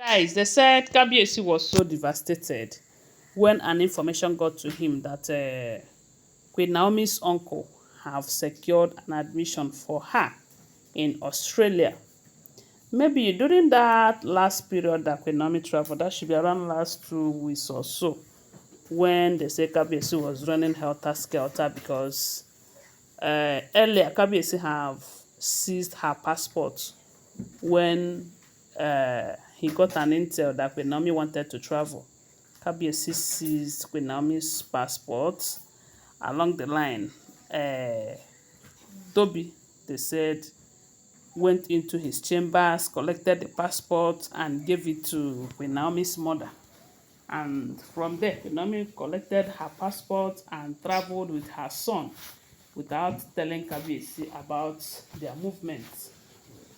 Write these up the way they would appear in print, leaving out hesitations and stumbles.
Guys, they said Kabiyesi was so devastated when an information got to him that Queen Naomi's uncle have secured an admission for her in Australia. Maybe during that last period that Queen Naomi traveled, that should be around last 2 weeks or so, when they say Kabiyesi was running helter-skelter because earlier Kabiyesi have seized her passport when he got an intel that Queen Naomi wanted to travel. Kabiyesi seized Queen Naomi's passport along the line. Tobi, they said, went into his chambers, collected the passport, and gave it to Queen Naomi's mother. And from there, Queen Naomi collected her passport and traveled with her son without telling Kabiyesi about their movements.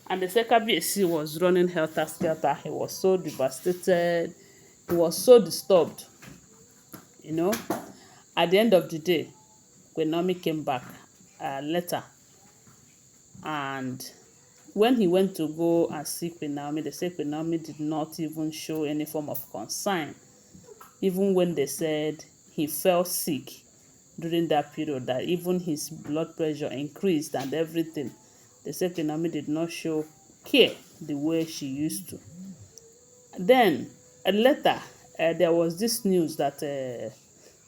And the Kabiyesi was running helter-skelter. He was so devastated. He was so disturbed. You know, at the end of the day, Queen Naomi came back later. And when he went to go and see Queen Naomi, they said Queen Naomi did not even show any form of concern. Even when they said he fell sick during that period, that even his blood pressure increased and everything, they said Queen Naomi did not show care the way she used to. Then later, there was this news that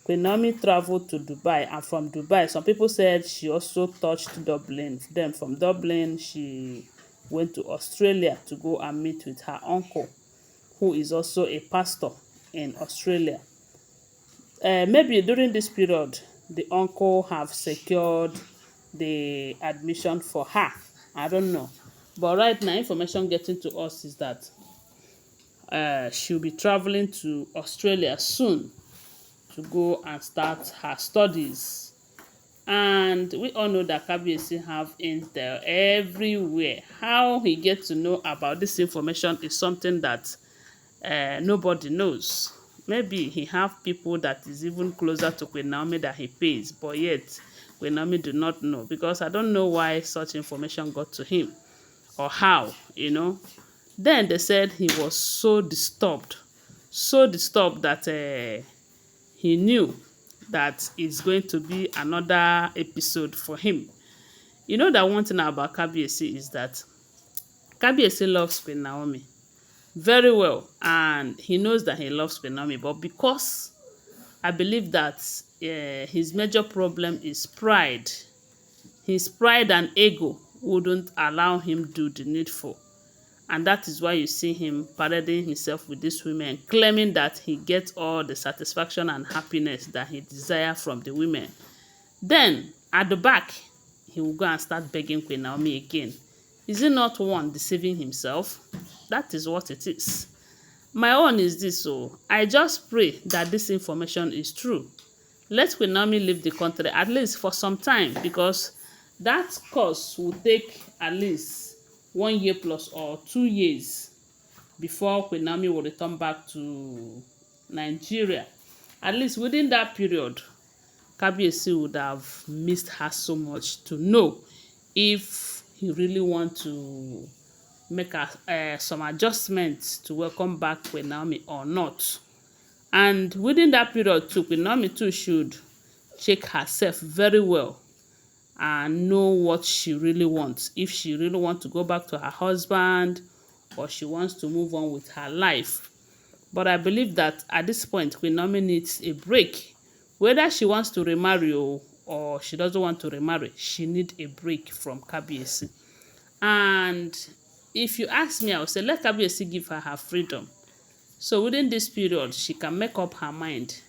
Queen Naomi traveled to Dubai, and from Dubai, some people said she also touched Dublin. Then from Dublin, she went to Australia to go and meet with her uncle, who is also a pastor in Australia. Maybe during this period, the uncle have secured the admission for her. I don't know. But right now, information getting to us is that she'll be traveling to Australia soon to go and start her studies. And we all know that Kabiyesi have intel everywhere. How he gets to know about this information is something that nobody knows. Maybe he have people that is even closer to Queen Naomi that he pays, but yet Queen Naomi do not know, because I don't know why such information got to him or how, you know. Then they said he was so disturbed that he knew that it's going to be another episode for him. You know that one thing about Kabiyesi is that Kabiyesi loves Queen Naomi very well, and he knows that he loves Queen Naomi, but because I believe that his major problem is pride. His pride and ego wouldn't allow him do the needful. And that is why you see him parading himself with these women, claiming that he gets all the satisfaction and happiness that he desires from the women. Then, at the back, he will go and start begging Queen Naomi again. Is he not one deceiving himself? That is what it is. My own is this, so I just pray that this information is true. Let Queen Naomi leave the country, at least for some time, because that course will take at least 1 year plus or 2 years before Queen Naomi will return back to Nigeria. At least within that period, Kabiyesi would have missed her so much to know if he really want to make some adjustments to welcome back Queen Naomi or not. And within that period too, Queen Naomi too should check herself very well and know what she really wants. If she really wants to go back to her husband, or she wants to move on with her life. But I believe that at this point, Queen Naomi needs a break. Whether she wants to remarry or she doesn't want to remarry, she needs a break from Kabiyesi. And if you ask me, I would say let Kabiyesi give her freedom. So within this period, she can make up her mind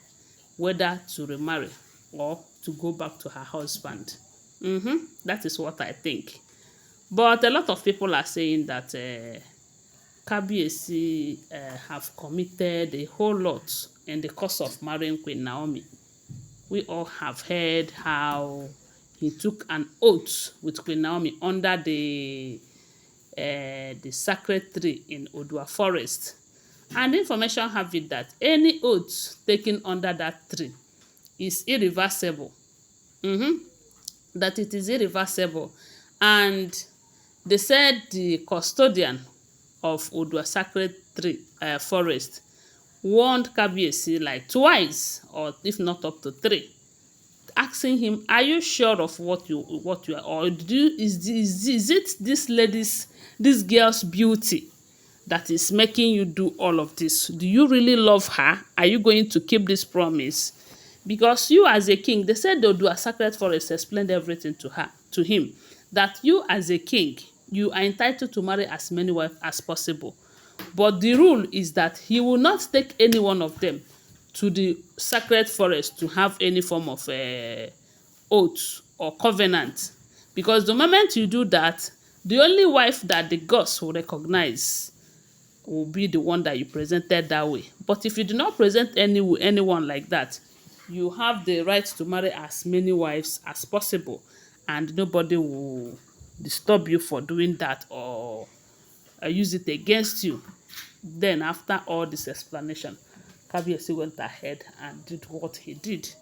whether to remarry or to go back to her husband. That is what I think. But a lot of people are saying that Kabiyesi have committed a whole lot in the course of marrying Queen Naomi. We all have heard how he took an oath with Queen Naomi under the sacred tree in Odua forest. And information have it that any oath taken under that tree is irreversible. That it is irreversible. And they said the custodian of Odua Sacred Tree Forest warned Kabiyesi like twice, or if not up to three, asking him, "Are you sure of what you are, or is it this girl's beauty that is making you do all of this? Do you really love her? Are you going to keep this promise? Because you as a king," they said they'll do a sacred forest, explained everything to him, that you as a king, you are entitled to marry as many wives as possible. But the rule is that he will not take any one of them to the sacred forest to have any form of oath or covenant. Because the moment you do that, the only wife that the gods will recognize will be the one that you presented that way. But if you do not present anyone like that, you have the right to marry as many wives as possible, and nobody will disturb you for doing that or use it against you. Then after all this explanation, Kabiyesi went ahead and did what he did.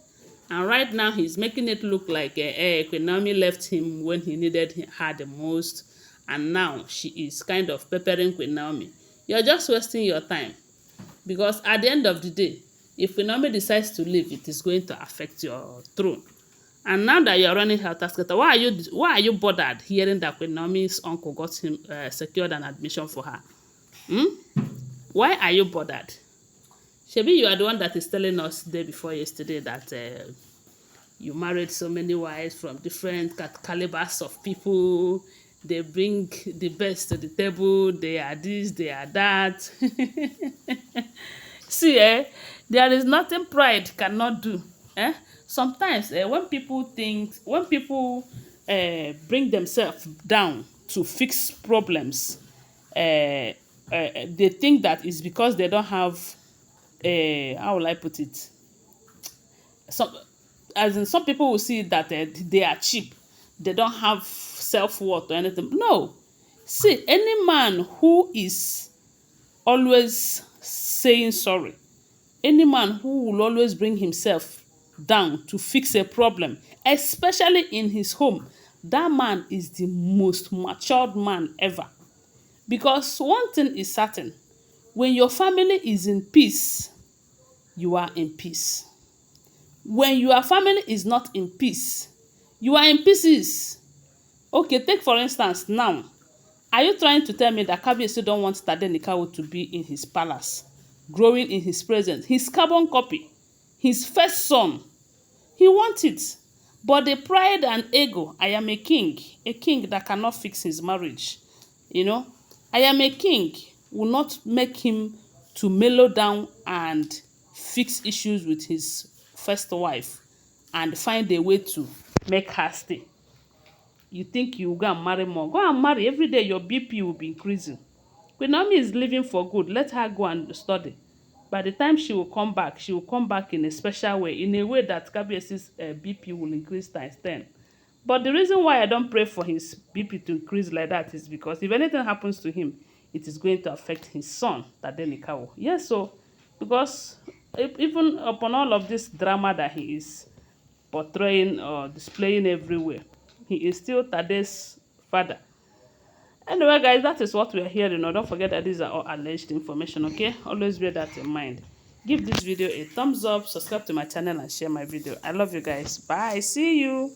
And right now he's making it look like Queen Naomi left him when he needed her the most, and now she is kind of peppering Queen Naomi. You're just wasting your time, because at the end of the day, if Queen Naomi decides to leave, it is going to affect your throne. And now that you're running her task, why are you bothered hearing that Queen Naomi's uncle got him secured an admission for her? Why are you bothered? Shebi, you are the one that is telling us day before yesterday that you married so many wives from different calibers of people. They bring the best to the table. They are this, they are that. See, there is nothing pride cannot do. Sometimes when people bring themselves down to fix problems, they think that it's because they don't have, how will I put it? Some people will see that they are cheap, they don't have self-worth or anything. No, see, any man who is always saying sorry, any man who will always bring himself down to fix a problem, especially in his home, that man is the most matured man ever. Because one thing is certain: when your family is in peace, you are in peace. When your family is not in peace, you are in pieces. Okay, take for instance now. Are you trying to tell me that Kabiyesi don't want Tadenikawo to be in his palace, growing in his presence, his carbon copy, his first son? He wants it. But the pride and ego, I am a king that cannot fix his marriage. I am a king will not make him to mellow down and fix issues with his first wife and find a way to make her stay. You think you go and marry more? Go and marry. Every day your BP will be increasing. Queen Naomi is living for good. Let her go and study. By the time she will come back in a special way, in a way that Kabiyesi's BP will increase times 10. But the reason why I don't pray for his BP to increase like that is because if anything happens to him, it is going to affect his son, Tadenikawo. Yes, so because even upon all of this drama that he is portraying or displaying everywhere, he is still Tade's father. Anyway, guys, that is what we are hearing. Don't forget that these are all alleged information, okay? Always bear that in mind. Give this video a thumbs up, subscribe to my channel, and share my video. I love you guys. Bye. See you.